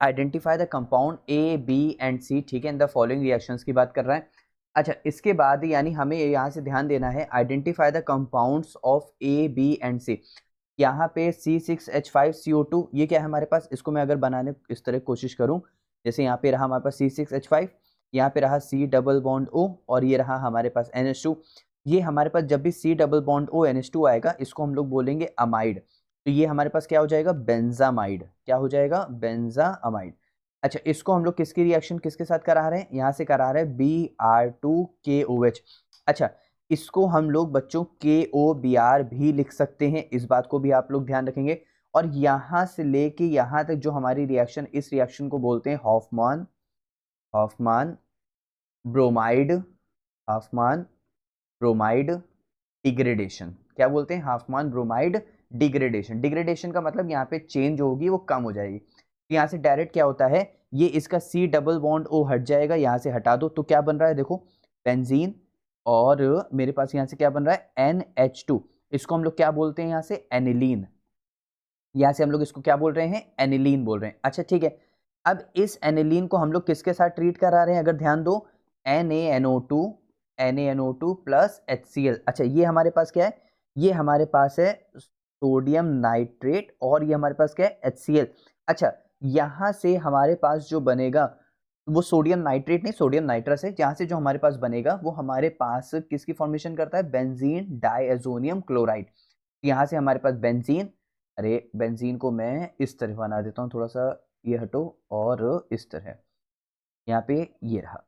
Identify the compound A B and C, ठीक है, in the following reactions की बात कर रहा है। अच्छा, इसके बाद यानी हमें यहाँ से ध्यान देना है, identify the compounds of A B and C. यहाँ पे C6H5CO2 ये क्या है हमारे पास, इसको मैं अगर बनाने इस तरह कोशिश करूँ, जैसे यहाँ पे रहा हमारे पास C6H5, यहाँ पे रहा C डबल बॉन्ड O और ये रहा हमारे पास NH2। ये हमारे पास जब भी C double bond O NH2 आएगा, इसको हम लोग बोलेंगे अमाइड। तो ये हमारे पास क्या हो जाएगा, बेंजामाइड। क्या हो जाएगा, बेंजामाइड। अच्छा, इसको हम लोग किसकी रिएक्शन किसके साथ करा रहे हैं, यहाँ से करा रहे हैं Br2KOH। अच्छा, इसको हम लोग बच्चों KOBr भी लिख सकते हैं, इस बात को भी आप लोग ध्यान रखेंगे। और यहाँ से लेके यहाँ तक जो हमारी रिएक्शन, इस रिएक्शन को बोलते हैं हॉफमान हॉफमान ब्रोमाइड हॉफमान ब्रोमाइड डिग्रेडेशन। क्या बोलते हैं, हाफमान ब्रोमाइड डिग्रेडेशन। डिग्रेडेशन का मतलब यहाँ पे चेंज होगी, वो कम हो जाएगी। तो यहाँ से डायरेक्ट क्या होता है, ये इसका C डबल बॉन्ड O हट जाएगा, यहाँ से हटा दो तो क्या बन रहा है, देखो बेंजीन। और मेरे पास यहाँ से क्या बन रहा है, NH2। इसको हम लोग क्या बोलते हैं, यहाँ से एनिलीन। यहाँ से हम लोग इसको क्या बोल रहे हैं, एनिलीन बोल रहे हैं। अच्छा ठीक है, अब इस एनिलीन को हम लोग किसके साथ ट्रीट करा रहे हैं, अगर ध्यान दो, NaNO2 प्लस HCl। अच्छा, ये हमारे पास क्या है, ये हमारे पास है सोडियम नाइट्रेट और ये हमारे पास क्या है, HCl। अच्छा, यहाँ से हमारे पास जो बनेगा वो सोडियम नाइट्रेट नहीं, सोडियम नाइट्रस है। जहाँ से जो हमारे पास बनेगा वो हमारे पास किसकी फॉर्मेशन करता है, बेंजीन डाइएजोनियम क्लोराइड। यहाँ से हमारे पास बेंजीन, अरे बेंजीन को मैं इस तरह बना देता हूँ, थोड़ा सा ये हटो और इस तरह, यहाँ पे ये रहा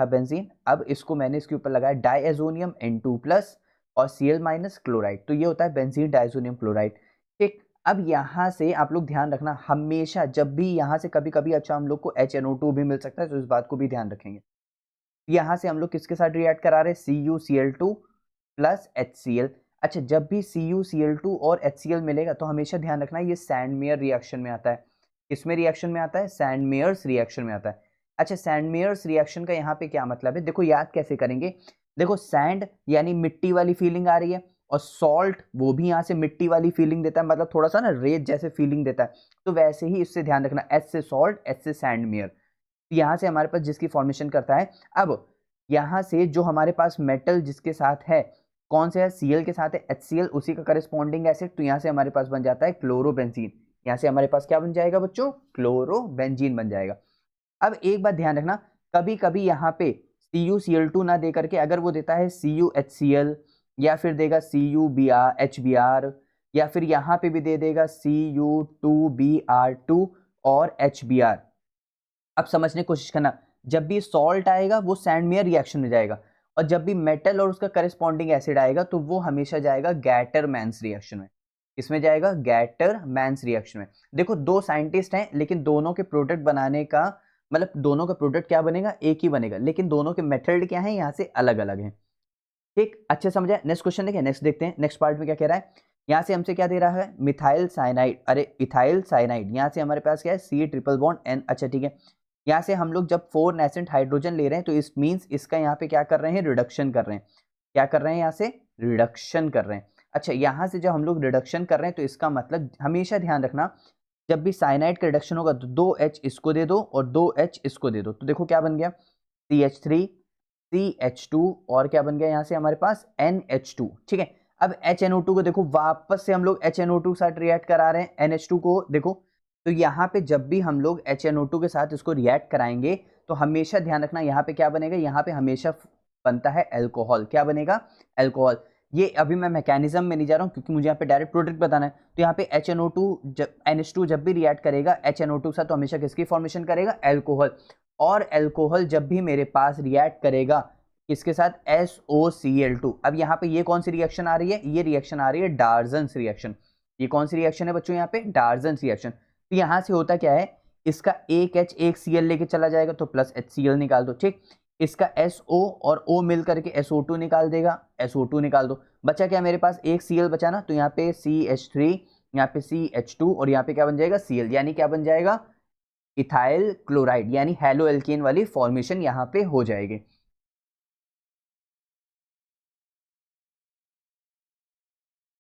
बेंजीन। अब इसको मैंने इसके ऊपर लगाया डाइएजोनियम N2 प्लस और Cl माइनस क्लोराइड, तो ये होता है बेंजीन डाइएजोनियम क्लोराइड। ठीक, अब यहाँ से आप लोग ध्यान रखना, हमेशा जब भी यहाँ से कभी कभी अच्छा हम लोग को HNO2 भी मिल सकता है, तो इस बात को भी ध्यान रखेंगे। यहाँ से हम लोग किसके साथ रिएक्ट करा रहे हैं, CuCl2 प्लस HCl। अच्छा, जब भी CuCl2 और HCl मिलेगा तो हमेशा ध्यान रखना ये सैंडमेयर रिएक्शन में आता है। किसमें रिएक्शन में आता है, सैंडमेयर्स रिएक्शन में आता है। अच्छा, सैंडमेयर्स रिएक्शन का यहाँ पे क्या मतलब है, देखो याद कैसे करेंगे, देखो सैंड यानी मिट्टी वाली फीलिंग आ रही है, और सॉल्ट वो भी यहाँ से मिट्टी वाली फीलिंग देता है, मतलब थोड़ा सा ना रेत जैसे फीलिंग देता है। तो वैसे ही इससे ध्यान रखना, S से सॉल्ट, H से सैंडमेयर, यहाँ से हमारे पास जिसकी फॉर्मेशन करता है। अब यहाँ से जो हमारे पास मेटल जिसके साथ है, कौन से है, Cl के साथ है HCl, उसी का करस्पॉन्डिंग एसिड, तो यहाँ से हमारे पास बन जाता है क्लोरोबेंजीन। यहाँ से हमारे पास क्या बन जाएगा बच्चों, क्लोरोबेंजीन बन जाएगा। अब एक बात ध्यान रखना, कभी कभी यहाँ पे CuCl2 ना दे करके अगर वो देता है CuHCl, या फिर देगा CuHBr, या फिर यहाँ पे भी दे देगा Cu2Br2 और HBr। अब समझने की कोशिश करना, जब भी सॉल्ट आएगा वो सैंडमेयर रिएक्शन में जाएगा, और जब भी मेटल और उसका करस्पॉन्डिंग एसिड आएगा तो वो हमेशा जाएगा गैटरमैन्स रिएक्शन में। इसमें जाएगा गैटरमैन्स रिएक्शन में। देखो दो साइंटिस्ट हैं, लेकिन दोनों के प्रोडक्ट बनाने का मतलब दोनों का प्रोडक्ट क्या बनेगा, एक ही बनेगा, लेकिन दोनों के मेथड क्या है, यहाँ से अलग अलग हैं। ठीक, अच्छे समझ आए। नेक्स्ट क्वेश्चन देखें, नेक्स्ट देखते हैं, नेक्स्ट पार्ट में क्या कह रहा है। यहाँ से हमसे क्या दे रहा है, मिथाइल साइनाइड, अरे इथाइल साइनाइड। यहाँ से हमारे पास क्या है, C ट्रिपल बॉन्ड N। अच्छा ठीक है, यहाँ से हम लोग जब 4 नेसेंट हाइड्रोजन ले रहे हैं तो इस मीन्स इसका यहाँ पे क्या कर रहे हैं, रिडक्शन कर रहे हैं। क्या कर रहे हैं, यहाँ से रिडक्शन कर रहे हैं। अच्छा, यहाँ से जब हम लोग रिडक्शन कर रहे हैं तो इसका मतलब हमेशा ध्यान रखना, जब भी साइनाइड का रिडक्शन होगा तो 2H इसको दे दो और 2H इसको दे दो, तो देखो क्या बन गया, CH3 CH2 और क्या बन गया यहाँ से हमारे पास NH2। ठीक है, अब HNO2 को देखो, वापस से हम लोग HNO2 के साथ रिएक्ट करा रहे हैं NH2 को। देखो तो यहाँ पे जब भी हम लोग HNO2 के साथ इसको रिएक्ट कराएंगे तो हमेशा ध्यान रखना यहाँ पे क्या बनेगा, यहाँ पे हमेशा बनता है अल्कोहल। क्या बनेगा, अल्कोहल। ये अभी मैं मैकेनिज्म में नहीं जा रहा हूँ क्योंकि मुझे यहाँ पे डायरेक्ट प्रोडक्ट बताना है। तो यहाँ पे HNO2 जब NH2 जब भी रिएक्ट करेगा HNO2 के साथ तो हमेशा किसकी फॉर्मेशन करेगा, अल्कोहल। और अल्कोहल जब भी मेरे पास रिएक्ट करेगा किसके साथ, SOCl2। अब यहाँ पे ये कौन सी रिएक्शन आ रही है, ये रिएक्शन आ रही है डार्जन्स रिएक्शन। ये कौन सी रिएक्शन है बच्चों, यहाँ पे डार्जन्स रिएक्शन। तो यहाँ से होता क्या है, इसका एक H एक Cl लेके चला जाएगा तो प्लस HCl निकाल दो। ठीक, इसका SO और O मिल करके SO2 निकाल देगा, SO2 निकाल दो। बचा क्या मेरे पास, एक Cl बचा ना, तो यहाँ पे CH3, यहाँ पे CH2 और यहाँ पे क्या बन जाएगा, Cl, यानी क्या बन जाएगा, इथाइल क्लोराइड, यानी हेलो एल्केन वाली फॉर्मेशन यहाँ पे हो जाएगी।